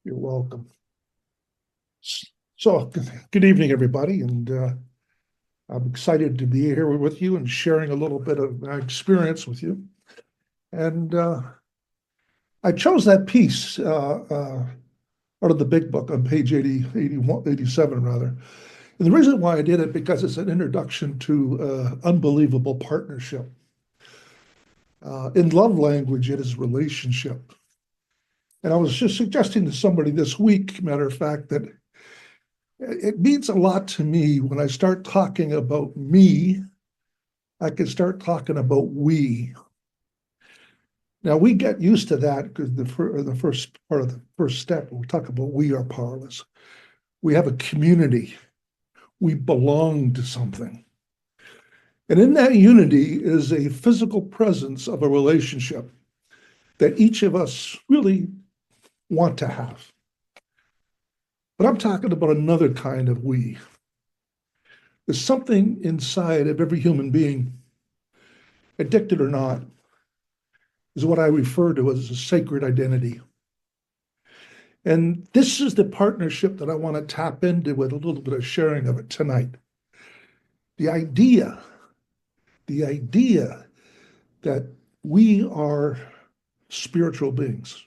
You're welcome. So, good evening, everybody, and I'm excited to be here with you and sharing a little bit of my experience with you. And I chose that piece out of the big book on page 80, 81, 87, rather. And the reason why I did it, because it's an introduction to unbelievable partnership. In love language, it is relationship. And I was just suggesting to somebody this week, matter of fact, that it means a lot to me when I start talking about me, I can start talking about we. Now, we get used to that because the first part of the first step, we talk about we are powerless. We have a community. We belong to something. And in that unity is a physical presence of a relationship that each of us really want to have. But I'm talking about another kind of we. There's something inside of every human being, addicted or not, is what I refer to as a sacred identity. And this is the partnership that I want to tap into with a little bit of sharing of it tonight. The idea that we are spiritual beings,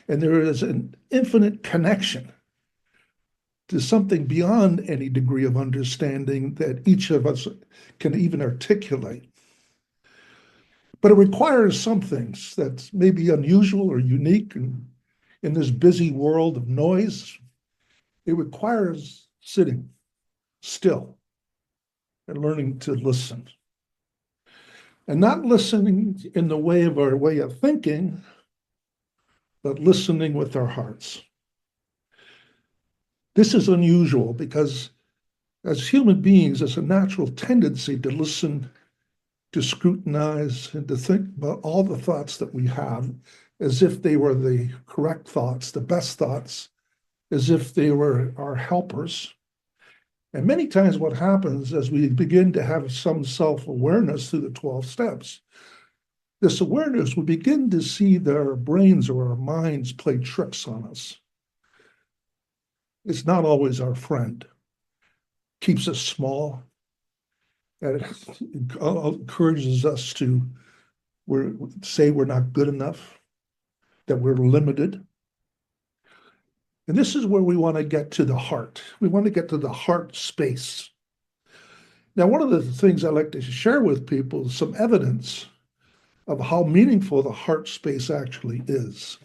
and there is an infinite connection to something beyond any degree of understanding that each of us can even articulate. But it requires some things that may be unusual or unique in this busy world of noise. It requires sitting still and learning to listen. And not listening in the way of our way of thinking, but listening with our hearts. This is unusual because as human beings, there's a natural tendency to listen, to scrutinize, and to think about all the thoughts that we have as if they were the correct thoughts, the best thoughts, as if they were our helpers. And many times what happens as we begin to have some self-awareness through the 12 steps, this awareness, we begin to see that our brains or our minds play tricks on us. It's not always our friend. Keeps us small, and it encourages us to say we're not good enough, that we're limited. And this is where we want to get to the heart. We want to get to the heart space. Now, one of the things I like to share with people is some evidence of how meaningful the heart space actually is.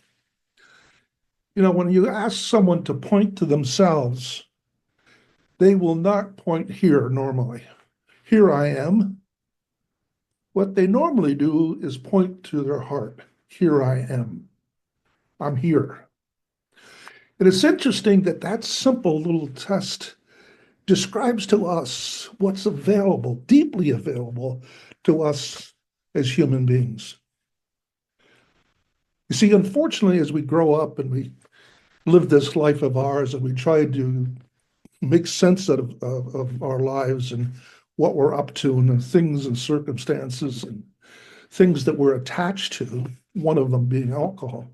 You know, when you ask someone to point to themselves, they will not point here normally. Here I am. What they normally do is point to their heart. Here I am. I'm here. And it's interesting that that simple little test describes to us what's available, deeply available to us as human beings. You see, unfortunately, as we grow up and we live this life of ours and we try to make sense of our lives and what we're up to and the things and circumstances and things that we're attached to, one of them being alcohol,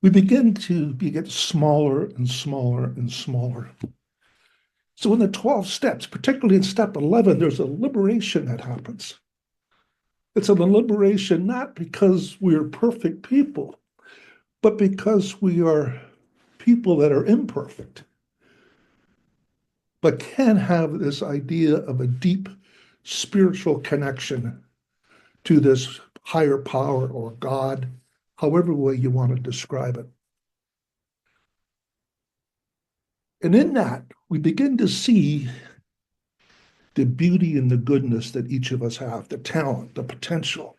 we begin to get smaller and smaller and smaller. So in the 12 steps, particularly in step 11, there's a liberation that happens. It's a liberation not because we're perfect people, but because we are people that are imperfect, but can have this idea of a deep spiritual connection to this higher power or God, however way you want to describe it. And in that, we begin to see the beauty and the goodness that each of us have, the talent, the potential,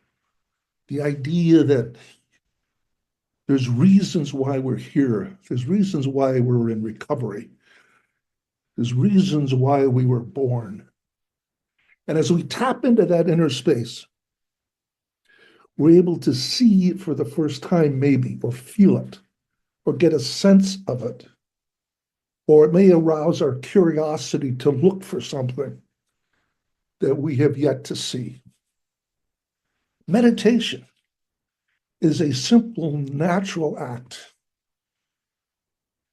the idea that there's reasons why we're here. There's reasons why we're in recovery. There's reasons why we were born. And as we tap into that inner space, we're able to see it for the first time, maybe, or feel it, or get a sense of it. Or it may arouse our curiosity to look for something that we have yet to see. Meditation is a simple, natural act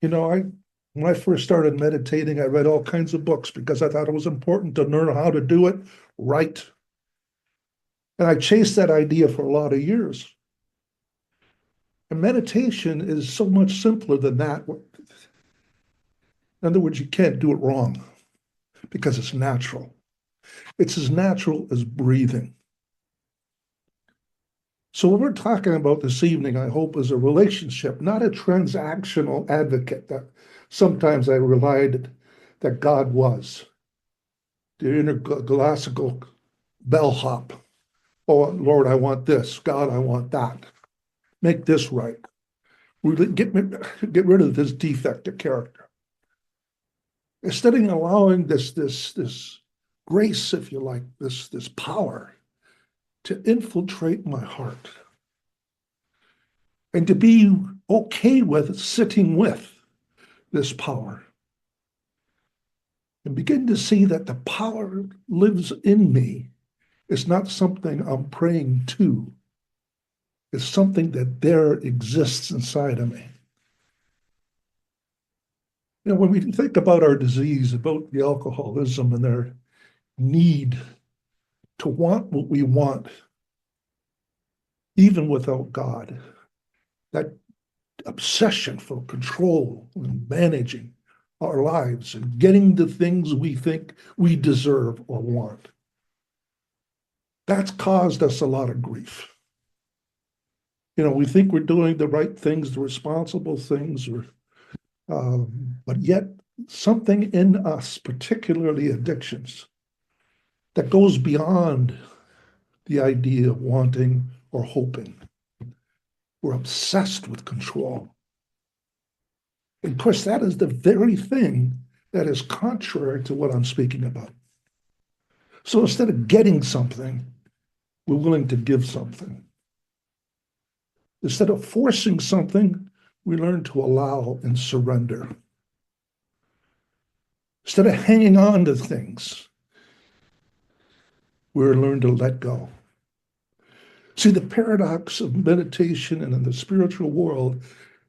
When I first started meditating, I read all kinds of books because I thought it was important to learn how to do it right. And I chased that idea for a lot of years. And meditation is so much simpler than that. In other words, you can't do it wrong because it's natural. It's as natural as breathing. So what we're talking about this evening, I hope, is a relationship, not a transactional advocate that sometimes I relied that God was. The intergalactical bellhop. Oh, Lord, I want this. God, I want that. Make this right. Get rid of this defect of character. Instead of allowing this grace, if you like, this power to infiltrate my heart and to be okay with sitting with this power and begin to see that the power lives in me. It's not something I'm praying to. It's something that there exists inside of me. When we think about our disease, about the alcoholism and their need to want what we want, even without God, that obsession for control and managing our lives and getting the things we think we deserve or want, that's caused us a lot of grief. We think we're doing the right things, the responsible things, but yet something in us, particularly addictions, that goes beyond the idea of wanting or hoping. We're obsessed with control. And of course, that is the very thing that is contrary to what I'm speaking about. So instead of getting something, we're willing to give something. Instead of forcing something, we learn to allow and surrender. Instead of hanging on to things, we learn to let go. See, the paradox of meditation and in the spiritual world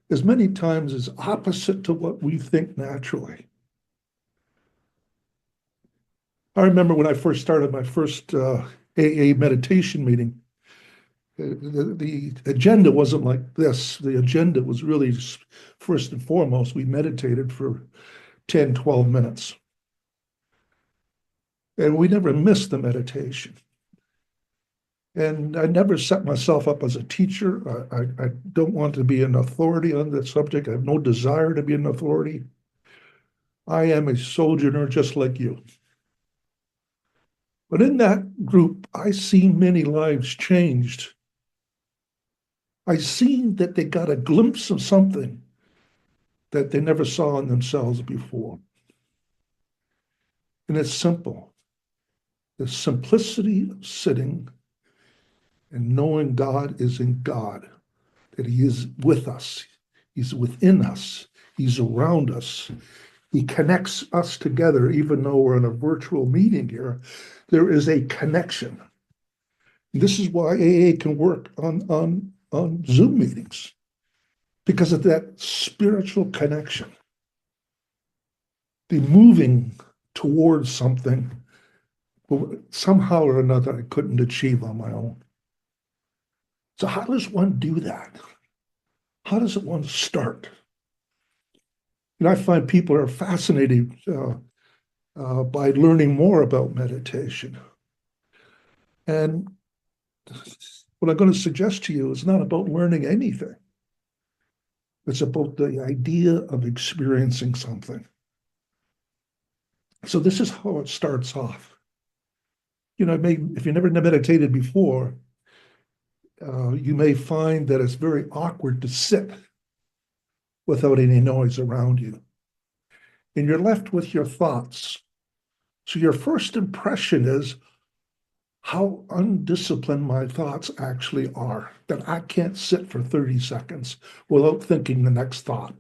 is many times is opposite to what we think naturally. I remember when I first started my first AA meditation meeting, the agenda wasn't like this. The agenda was really, first and foremost, we meditated for 10, 12 minutes. And we never missed the meditation. And I never set myself up as a teacher. I don't want to be an authority on that subject. I have no desire to be an authority. I am a sojourner just like you. But in that group, I see many lives changed. I seen that they got a glimpse of something that they never saw in themselves before. And it's simple. The simplicity of sitting and knowing God is in God, that He is with us, He's within us, He's around us. He connects us together, even though we're in a virtual meeting here. There is a connection. This is why AA can work on Zoom meetings, because of that spiritual connection, the moving towards something somehow or another I couldn't achieve on my own. So how does one do that? How does one start? And I find people are fascinated by learning more about meditation. And what I'm going to suggest to you is not about learning anything. It's about the idea of experiencing something. So this is how it starts off. If you never meditated before, you may find that it's very awkward to sit without any noise around you. And you're left with your thoughts. So your first impression is how undisciplined my thoughts actually are, that I can't sit for 30 seconds without thinking the next thought.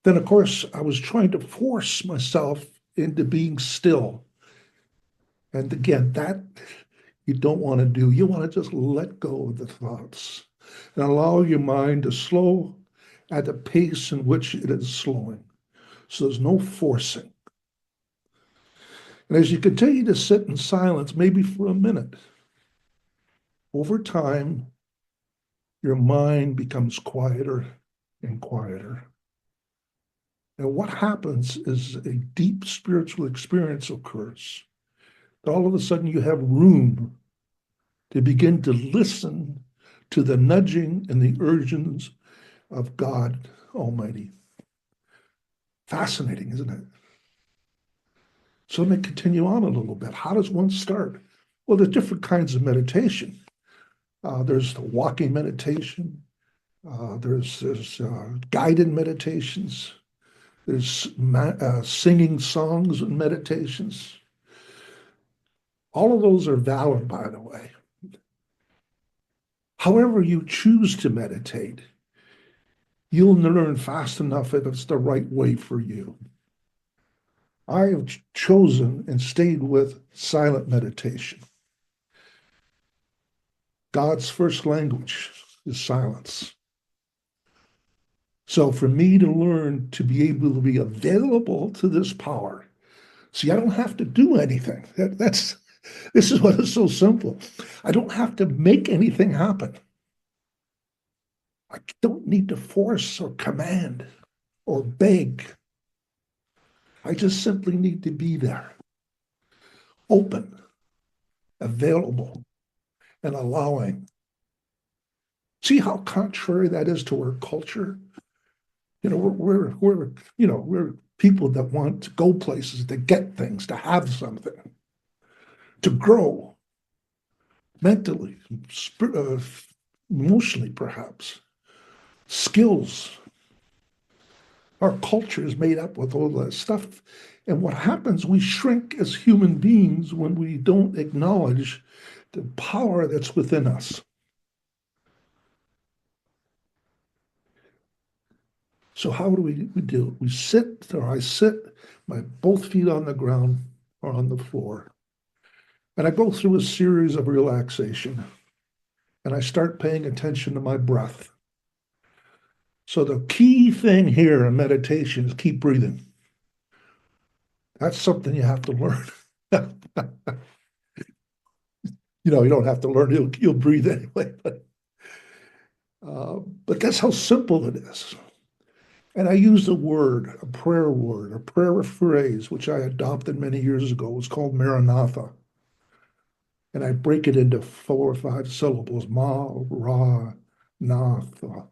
Then, of course, I was trying to force myself into being still. And again, that you don't want to do. You want to just let go of the thoughts and allow your mind to slow at the pace in which it is slowing. So there's no forcing. And as you continue to sit in silence, maybe for a minute, over time, your mind becomes quieter and quieter. And what happens is a deep spiritual experience occurs. All of a sudden, you have room to begin to listen to the nudging and the urgings of God Almighty. Fascinating, isn't it? So let me continue on a little bit. How does one start? Well, there's different kinds of meditation. There's the walking meditation. There's guided meditations. There's singing songs and meditations. All of those are valid, by the way. However you choose to meditate, you'll learn fast enough that it's the right way for you. I have chosen and stayed with silent meditation. God's first language is silence. So for me to learn to be able to be available to this power, see, I don't have to do anything. This is what is so simple. I don't have to make anything happen. I don't need to force or command or beg. I just simply need to be there, open, available, and allowing. See how contrary that is to our culture? You know, we're people that want to go places, to get things, to have something, to grow mentally, emotionally, perhaps. Skills. Our culture is made up with all that stuff. And what happens, we shrink as human beings when we don't acknowledge the power that's within us. So how do we do it? We sit, or I sit, my both feet on the ground or on the floor. And I go through a series of relaxation. And I start paying attention to my breath. So the key thing here in meditation is keep breathing. That's something you have to learn. You don't have to learn, you'll breathe anyway. But that's how simple it is. And I use a word, a prayer phrase, which I adopted many years ago. It was called Maranatha. And I break it into 4 or 5 syllables, ma, ra, na, tha.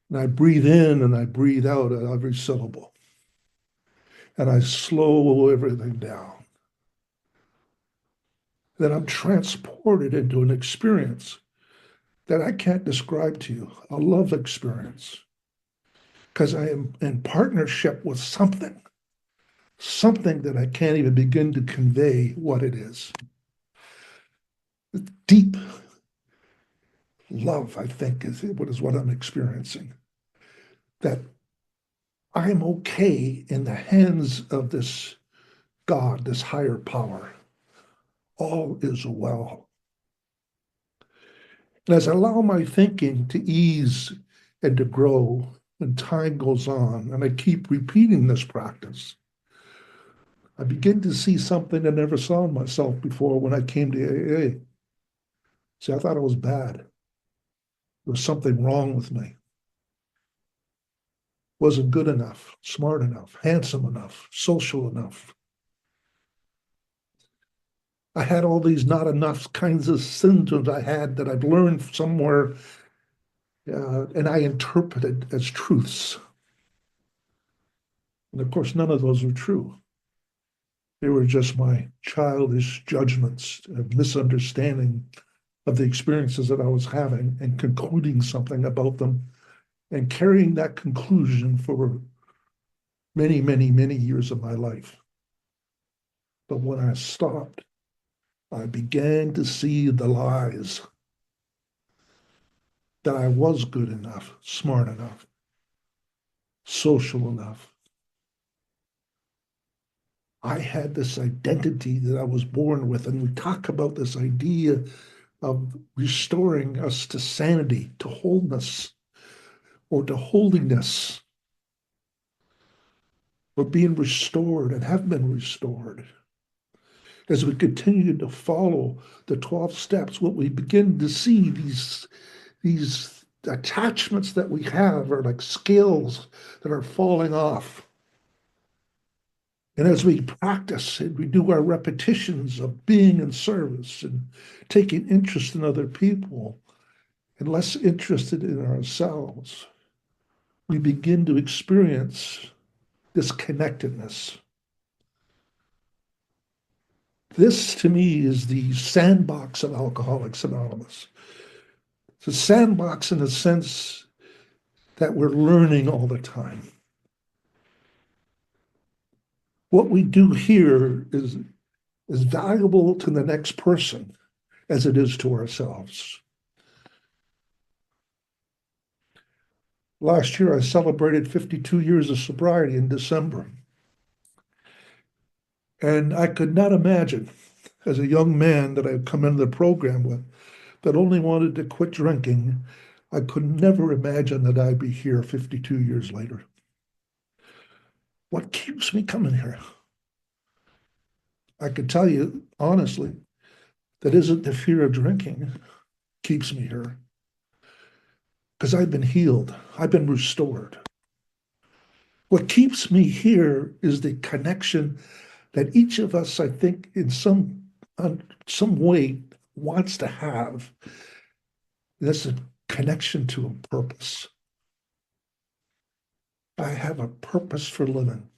And I breathe in and I breathe out at every syllable. And I slow everything down. Then I'm transported into an experience that I can't describe to you, a love experience. Because I am in partnership with something that I can't even begin to convey what it is. Deep love, I think, is what I'm experiencing. That I'm okay in the hands of this God, this higher power. All is well. And as I allow my thinking to ease and to grow, and time goes on, and I keep repeating this practice, I begin to see something I never saw in myself before when I came to AA. See, I thought it was bad. There was something wrong with me. Wasn't good enough, smart enough, handsome enough, social enough. I had all these not enough kinds of symptoms I had that I'd learned somewhere, and I interpreted as truths. And of course, none of those were true. They were just my childish judgments, misunderstanding of the experiences that I was having and concluding something about them and carrying that conclusion for many, many, many years of my life. But when I stopped, I began to see the lies that I was good enough, smart enough, social enough. I had this identity that I was born with, and we talk about this idea of restoring us to sanity, to wholeness. or to holiness. We're being restored and have been restored. As we continue to follow the 12 steps, what we begin to see these attachments that we have are like scales that are falling off. And as we practice and we do our repetitions of being in service and taking interest in other people and less interested in ourselves, we begin to experience this connectedness. This, to me, is the sandbox of Alcoholics Anonymous. It's a sandbox in the sense that we're learning all the time. What we do here is valuable to the next person as it is to ourselves. Last year, I celebrated 52 years of sobriety in December. And I could not imagine, as a young man that I'd come into the program with, that only wanted to quit drinking, I could never imagine that I'd be here 52 years later. What keeps me coming here? I could tell you honestly, that isn't the fear of drinking keeps me here. Because I've been healed, I've been restored. What keeps me here is the connection that each of us, I think, in some way wants to have. That's a connection to a purpose. I have a purpose for living.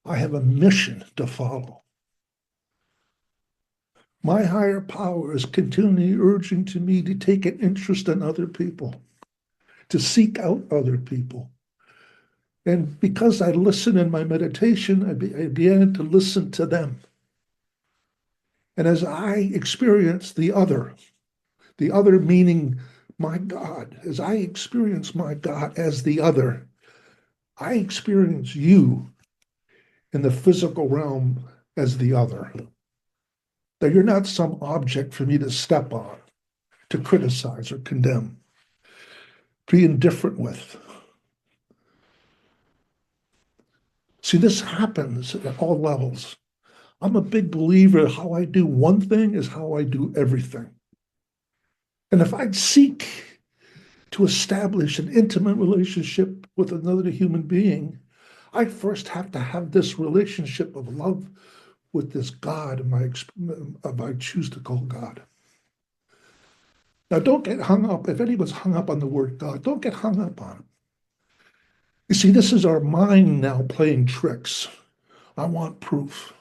I have a mission to follow. My higher power is continually urging to me to take an interest in other people, to seek out other people. And because I listen in my meditation, I began to listen to them. And as I experience the other meaning my God, as I experience my God as the other, I experience you in the physical realm as the other. That you're not some object for me to step on, to criticize or condemn, be indifferent with. See, this happens at all levels. I'm a big believer how I do one thing is how I do everything. And if I seek to establish an intimate relationship with another human being, I first have to have this relationship of love with this God I choose to call God. Now, don't get hung up. If anyone's hung up on the word God, don't get hung up on it. You see, this is our mind now playing tricks. I want proof.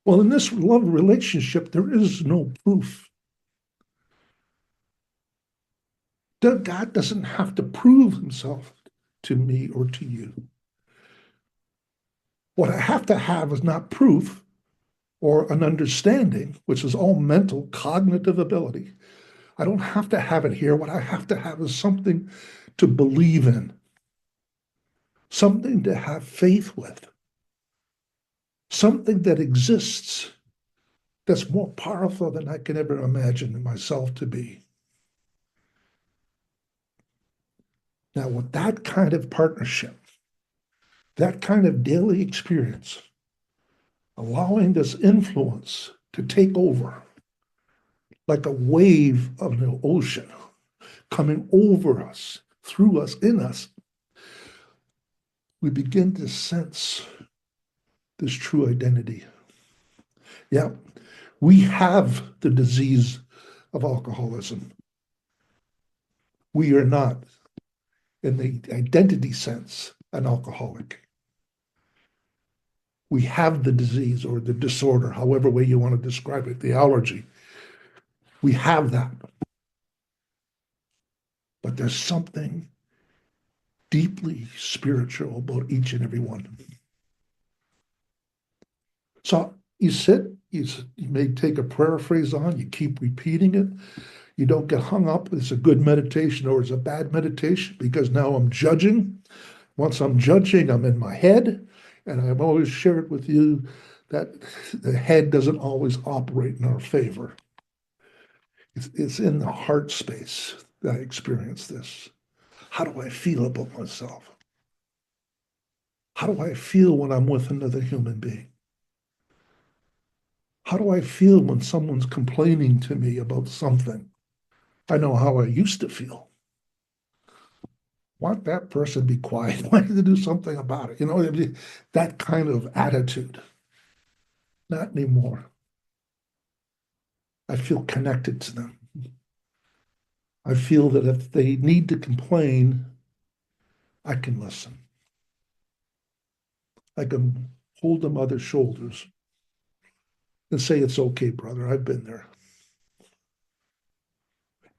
Well, in this love relationship, there is no proof. God doesn't have to prove himself to me or to you. What I have to have is not proof or an understanding, which is all mental, cognitive ability. I don't have to have it here. What I have to have is something to believe in, something to have faith with, something that exists that's more powerful than I can ever imagine myself to be. Now, with that kind of partnership, that kind of daily experience, allowing this influence to take over like a wave of the ocean coming over us, through us, in us, we begin to sense this true identity. Yeah, we have the disease of alcoholism. We are not, in the identity sense, an alcoholic. We have the disease or the disorder, however way you want to describe it, the allergy. We have that. But there's something deeply spiritual about each and every one. So you sit, you may take a paraphrase on, you keep repeating it. You don't get hung up. It's a good meditation or it's a bad meditation because now I'm judging. Once I'm judging, I'm in my head. And I've always shared with you that the head doesn't always operate in our favor. It's in the heart space. that I experience this? How do I feel about myself? How do I feel when I'm with another human being? How do I feel when someone's complaining to me about something? I know how I used to feel. Want that person to be quiet. Want to do something about it. You know, that kind of attitude. Not anymore. I feel connected to them. I feel that if they need to complain, I can listen. I can hold them on their shoulders and say, it's okay, brother, I've been there.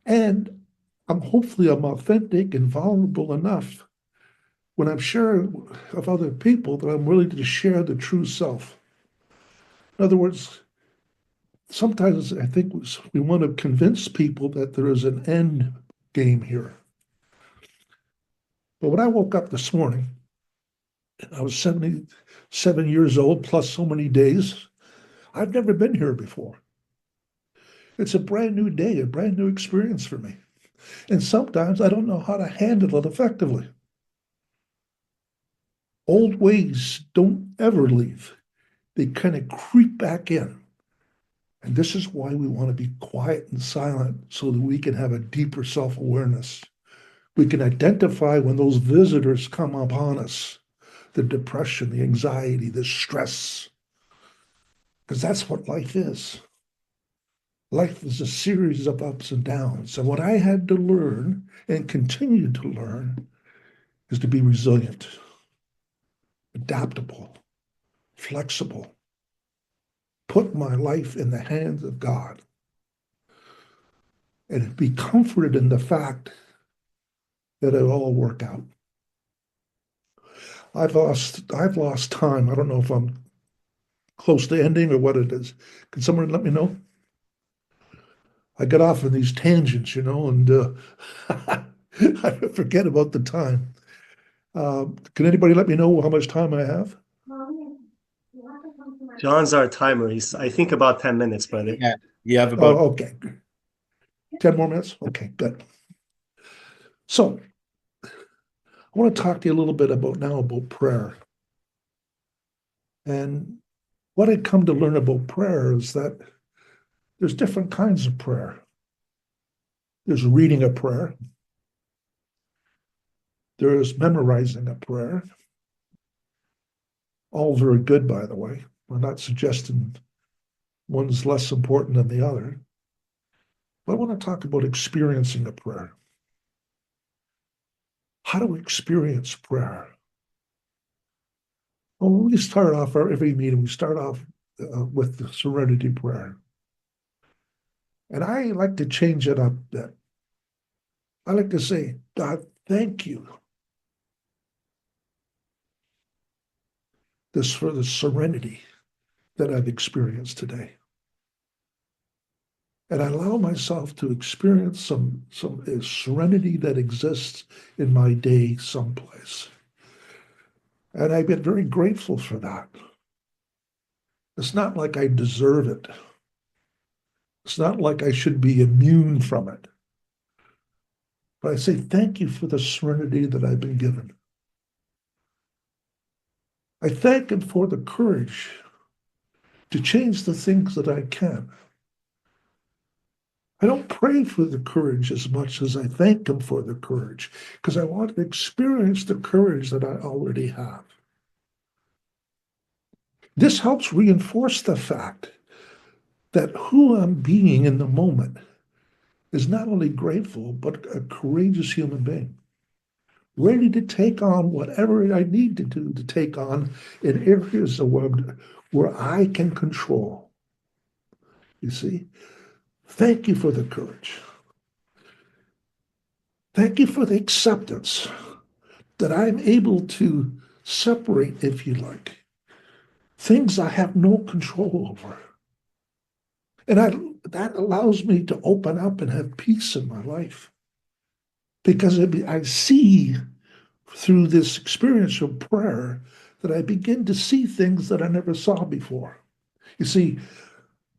And hopefully I'm authentic and vulnerable enough when I'm sure of other people that I'm willing to share the true self. In other words, sometimes I think we want to convince people that there is an end game here. But when I woke up this morning, I was 77 years old plus so many days. I've never been here before. It's a brand new day, a brand new experience for me. And sometimes I don't know how to handle it effectively. Old ways don't ever leave. They kind of creep back in. And this is why we want to be quiet and silent so that we can have a deeper self-awareness. We can identify when those visitors come upon us, the depression, the anxiety, the stress, because that's what life is. Life is a series of ups and downs. And what I had to learn and continue to learn is to be resilient, adaptable, flexible, put my life in the hands of God, and be comforted in the fact that it'll all work out. I've lost time. I don't know if I'm close to ending or what it is. Can someone let me know? I get off on these tangents, and I forget about the time. Can anybody let me know how much time I have? John's our timer. I think about 10 minutes, brother. Yeah, you have Oh, about okay. 10 more minutes? Okay, good. So I want to talk to you a little bit about prayer. And what I come to learn about prayer is that there's different kinds of prayer. There's reading a prayer. There's memorizing a prayer. All very good, by the way. We're not suggesting one's less important than the other. But I want to talk about experiencing a prayer. How do we experience prayer? Well, when we start off every meeting, we start off with the serenity prayer. And I like to change it up a bit. I like to say, God, thank you for the serenity that I've experienced today. And I allow myself to experience some serenity that exists in my day someplace. And I've been very grateful for that. It's not like I deserve it. It's not like I should be immune from it. But I say, thank you for the serenity that I've been given. I thank him for the courage to change the things that I can. I don't pray for the courage as much as I thank him for the courage, because I want to experience the courage that I already have. This helps reinforce the fact that who I'm being in the moment is not only grateful, but a courageous human being, ready to take on whatever I need to do to take on in areas of where I can control. You see? Thank you for the courage. Thank you for the acceptance that I'm able to separate, if you like, things I have no control over. And that allows me to open up and have peace in my life. Because I see through this experience of prayer that I begin to see things that I never saw before. You see,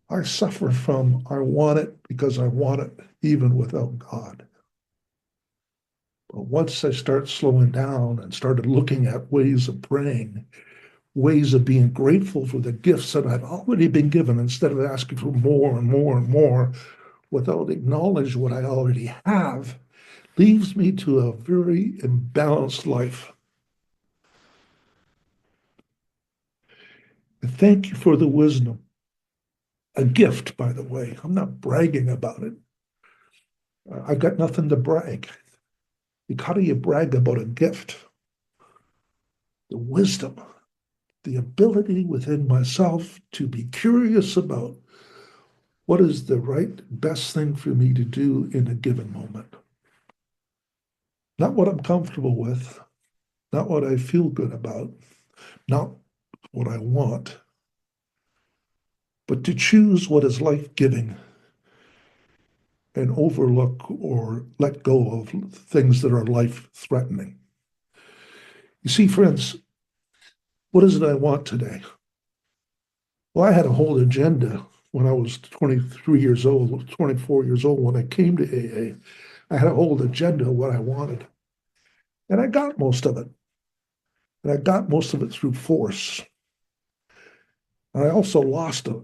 I suffer from I want it because I want it even without God. But once I start slowing down and started looking at ways of praying, ways of being grateful for the gifts that I've already been given instead of asking for more and more and more without acknowledging what I already have, leaves me to a very imbalanced life. And thank you for the wisdom. A gift, by the way. I'm not bragging about it. I've got nothing to brag. How do you brag about a gift? The wisdom, the ability within myself to be curious about what is the right, best thing for me to do in a given moment. Not what I'm comfortable with, not what I feel good about, not what I want, but to choose what is life-giving and overlook or let go of things that are life-threatening. You see, friends, what is it I want today? Well, I had a whole agenda when I was 23 years old, 24 years old when I came to AA. I had a whole agenda of what I wanted. And I got most of it. And I got most of it through force. And I also lost it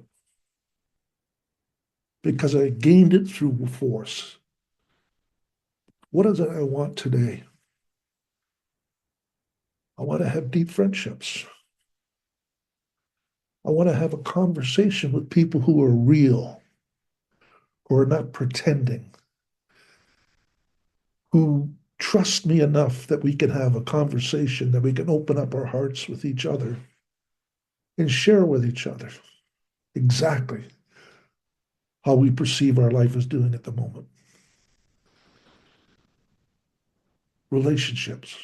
because I gained it through force. What is it I want today? I want to have deep friendships. I want to have a conversation with people who are real, who are not pretending, who trust me enough that we can have a conversation, that we can open up our hearts with each other and share with each other exactly how we perceive our life is doing at the moment. Relationships.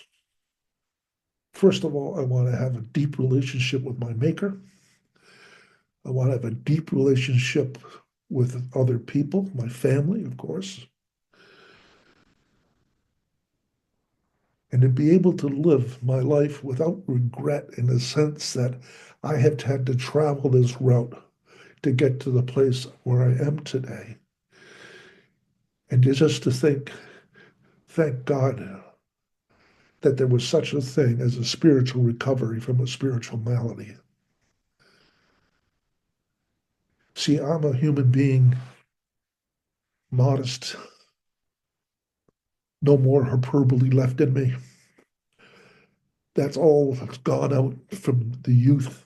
First of all, I want to have a deep relationship with my maker. I want to have a deep relationship with other people, my family, of course, and to be able to live my life without regret in the sense that I have had to travel this route to get to the place where I am today. And just to think, thank God that there was such a thing as a spiritual recovery from a spiritual malady. See, I'm a human being, modest, no more hyperbole left in me. That's all that's gone out from the youth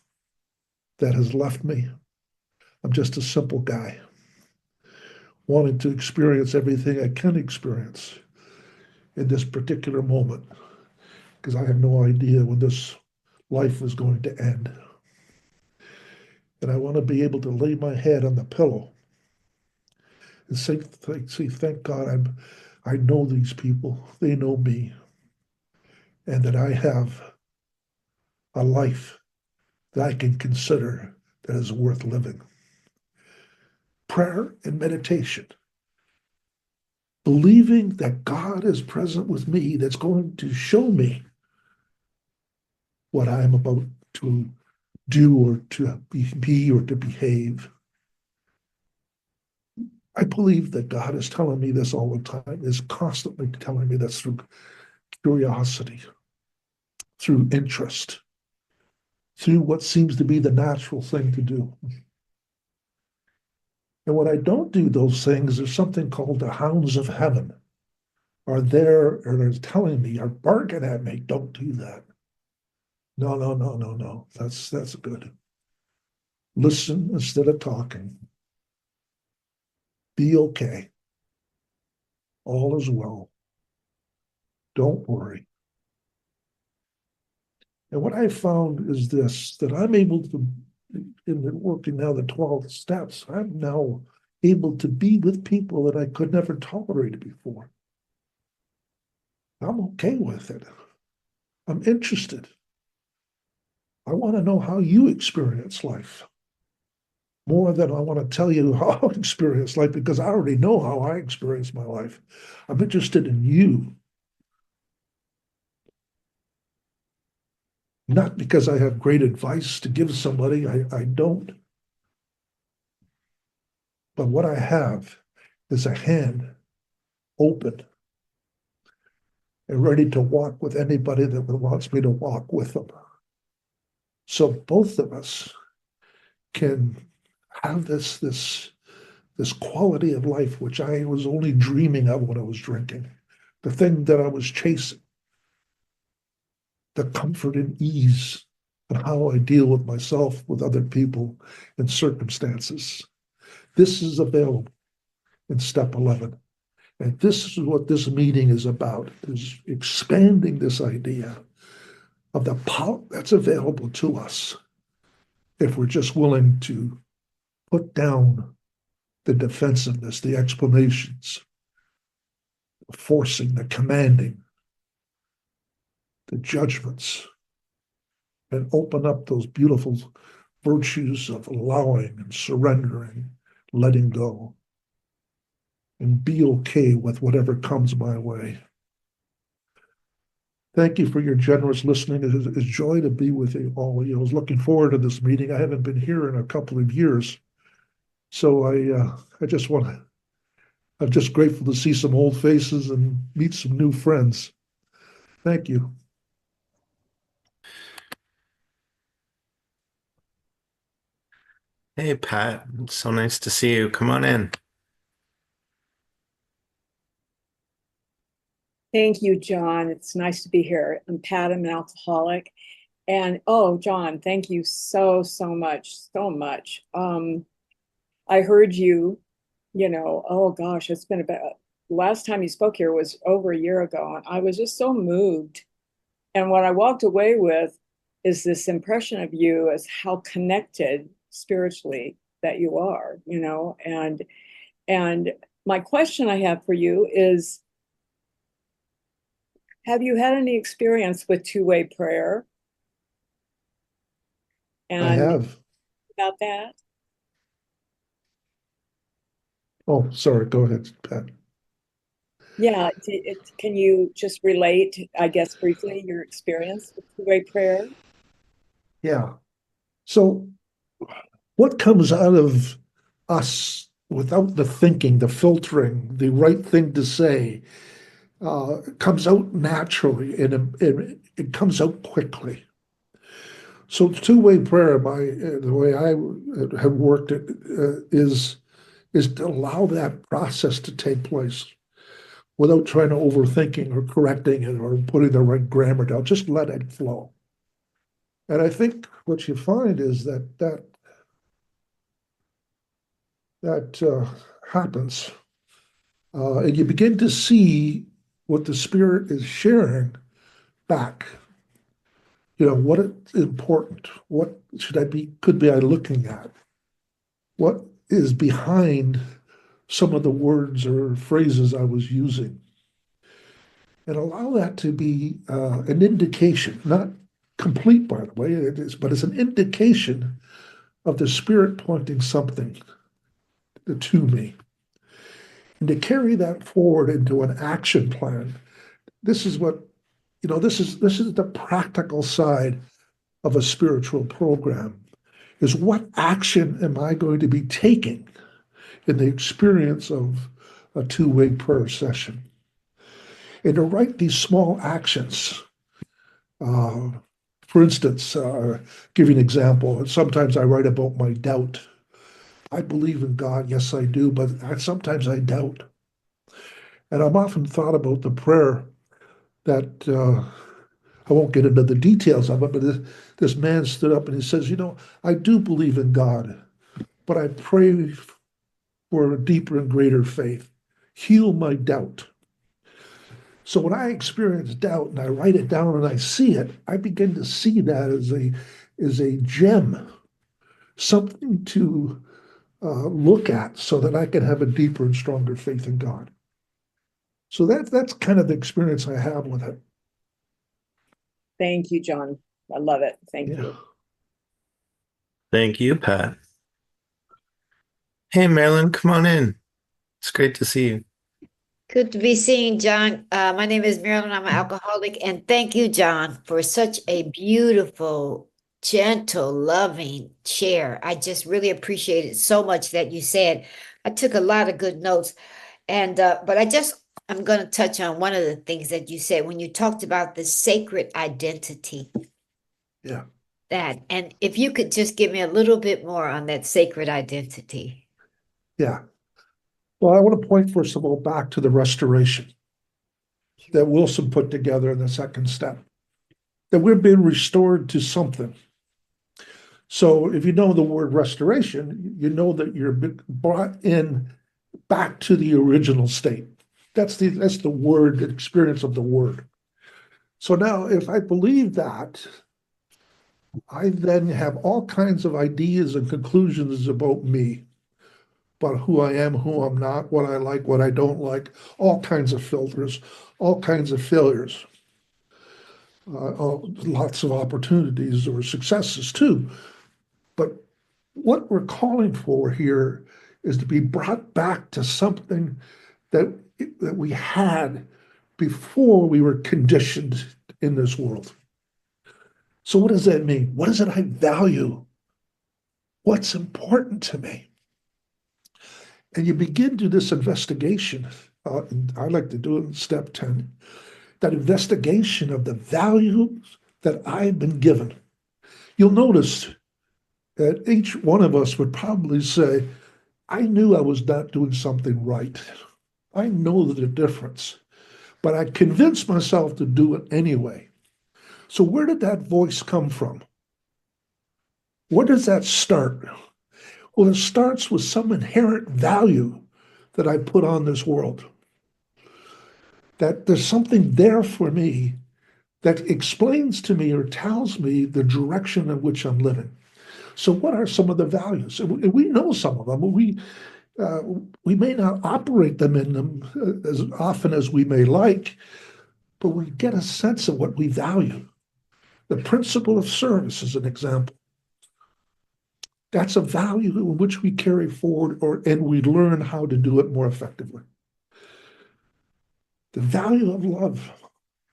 that has left me. I'm just a simple guy, wanting to experience everything I can experience in this particular moment, because I have no idea when this life is going to end. And I want to be able to lay my head on the pillow and say, thank God I know these people, they know me, and that I have a life that I can consider that is worth living. Prayer and meditation, believing that God is present with me, that's going to show me what I'm about to do or to be or to behave. I believe that God is telling me this all the time, is constantly telling me this through curiosity, through interest, through what seems to be the natural thing to do. And when I don't do those things, there's something called the hounds of heaven are there and are telling me, are barking at me, don't do that. No, no, no, no, no. That's good. Listen instead of talking. Be okay. All is well. Don't worry. And what I found is this, that I'm able to, in the working now the 12 steps, I'm now able to be with people that I could never tolerate before. I'm okay with it. I'm interested. I want to know how you experience life more than I want to tell you how I experience life because I already know how I experience my life. I'm interested in you. Not because I have great advice to give somebody, I don't. But what I have is a hand open and ready to walk with anybody that wants me to walk with them. So both of us can have this quality of life, which I was only dreaming of when I was drinking, the thing that I was chasing, the comfort and ease and how I deal with myself, with other people, and circumstances. This is available in step 11. And this is what this meeting is about, is expanding this idea of the power that's available to us if we're just willing to put down the defensiveness, the explanations, the forcing, the commanding, the judgments, and open up those beautiful virtues of allowing and surrendering, letting go, and be okay with whatever comes my way. Thank you for your generous listening. It's a joy to be with you all. I was looking forward to this meeting. I haven't been here in a couple of years. So I just want to, I'm just grateful to see some old faces and meet some new friends. Thank you. Hey, Pat. It's so nice to see you. Come on in. Thank you, John. It's nice to be here. I'm Pat, I'm an alcoholic. And oh, John, thank you so, so much, so much. I heard you, oh gosh, it's been about, last time you spoke here was over a year ago, and I was just so moved. And what I walked away with is this impression of you as how connected spiritually that you are, and my question I have for you is, have you had any experience with two-way prayer? I And have. about that? Oh, sorry. Go ahead, Pat. Yeah, can you just relate, I guess, briefly your experience with two-way prayer? Yeah. So what comes out of us without the thinking, the filtering, the right thing to say, comes out naturally and it comes out quickly. So two-way prayer, the way I have worked it, is to allow that process to take place without trying to overthinking or correcting it or putting the right grammar down. Just let it flow. And I think what you find is that happens, and you begin to see what the Spirit is sharing back. What is important? What could be I looking at? What is behind some of the words or phrases I was using? And allow that to be an indication, not complete, by the way, it is, but it's an indication of the Spirit pointing something to me. And to carry that forward into an action plan, this is what, this is the practical side of a spiritual program, is what action am I going to be taking in the experience of a two-way prayer session? And to write these small actions. For instance, give you an example. Sometimes I write about my doubt. I believe in God, yes, I do, but sometimes I doubt. And I've often thought about the prayer that I won't get into the details of it, but this man stood up and he says, I do believe in God, but I pray for a deeper and greater faith. Heal my doubt. So when I experience doubt and I write it down and I see it, I begin to see that as a gem, something to look at so that I can have a deeper and stronger faith in God. So that's kind of the experience I have with it. Thank you, John. I love it. Thank you. Thank you, Pat. Hey, Marilyn, come on in. It's great to see you. Good to be seeing John. My name is Marilyn. I'm an alcoholic. And thank you, John, for such a beautiful, gentle, loving share. I just really appreciate it so much that you said. I took a lot of good notes. And but I just I'm going to touch on one of the things that you said when you talked about the sacred identity. Yeah. And if you could just give me a little bit more on that sacred identity. Yeah. Well, I want to point first of all back to the restoration that Wilson put together in the second step, that we're being restored to something. So if you know the word restoration, you know that you're brought in back to the original state. That's the word, the experience of the word. So now if I believe that, I then have all kinds of ideas and conclusions about me, about who I am, who I'm not, what I like, what I don't like, all kinds of filters, all kinds of failures, lots of opportunities or successes too. But what we're calling for here is to be brought back to something that we had before we were conditioned in this world. So what does that mean? What is it I value? What's important to me? And you begin to do this investigation. And I like to do it in step 10, that investigation of the values that I've been given. You'll notice that each one of us would probably say, I knew I was not doing something right. I know the difference, but I convinced myself to do it anyway. So where did that voice come from? Where does that start? Well, it starts with some inherent value that I put on this world. That there's something there for me that explains to me or tells me the direction in which I'm living. So what are some of the values? We know some of them. We may not operate them in them as often as we may like, but we get a sense of what we value. The principle of service is an example. That's a value in which we carry forward, and we learn how to do it more effectively. The value of love,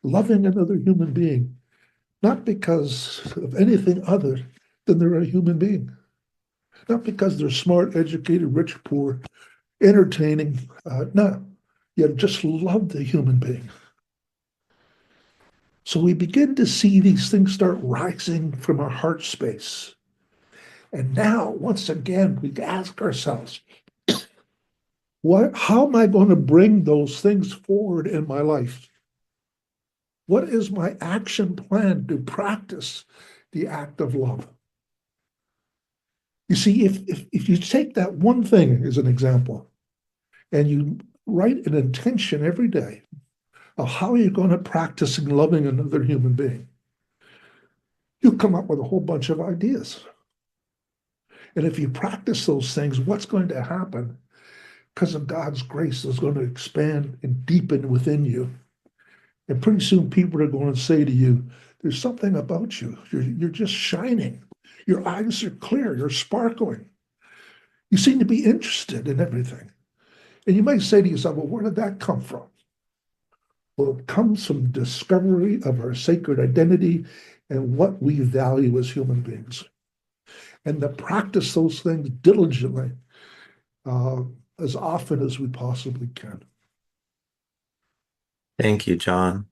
loving another human being, not because of anything other than they're a human being, not because they're smart, educated, rich, poor, entertaining. No, you just love the human being. So we begin to see these things start rising from our heart space. And now, once again, we ask ourselves, how am I going to bring those things forward in my life? What is my action plan to practice the act of love? You see, if you take that one thing as an example, and you write an intention every day of how you're going to practice loving another human being, you'll come up with a whole bunch of ideas. And if you practice those things, what's going to happen? Because of God's grace is going to expand and deepen within you. And pretty soon people are going to say to you, there's something about you. You're just shining. Your eyes are clear. You're sparkling. You seem to be interested in everything. And you might say to yourself, well, where did that come from? Well, it comes from discovery of our sacred identity and what we value as human beings. And to practice those things diligently as often as we possibly can. Thank you, John.